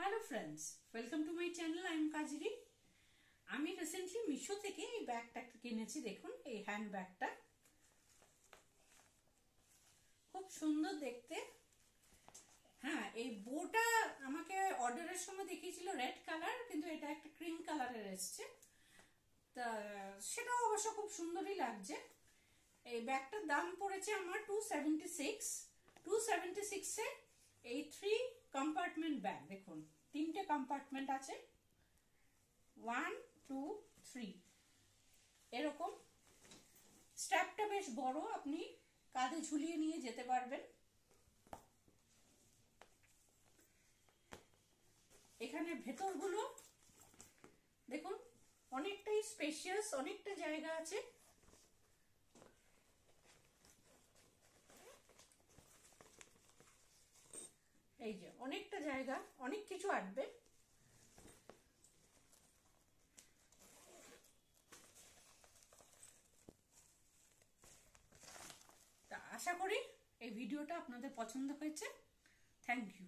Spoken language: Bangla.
Hello friends, welcome to my channel. I am Kajari. আমি রিসেন্টলি মিশো থেকে এই ব্যাগটা কিনেছি। দেখুন, এই হ্যান্ড ব্যাগটা খুব সুন্দর দেখতে। হ্যাঁ, এই বোটা আমাকে অর্ডারের সময় দেখিয়েছিল রেড কালার, কিন্তু এটা একটা ক্রিম কালারের এসছে। তা সেটাও অবশ্য খুব সুন্দরই লাগছে। এই ব্যাগটার দাম পড়েছে আমার 276 এ এই 3 কম্পার্টমেন্ট ব্যাগ। দেখুন, 3টে কম্পার্টমেন্ট আছে, 1 2 3 এরকম। স্ট্র্যাপটা বেশ বড়, আপনি কাঁধে ঝুলিয়ে নিয়ে যেতে পারবেন। এখানে ভেতরগুলো দেখুন, অনেকটাই স্পেশিয়াস, অনেকটা জায়গা আছে। এই যে অনেকটা জায়গা, অনেক কিছু আটবে। তা আশা করি এই ভিডিওটা আপনাদের পছন্দ হয়েছে। Thank you.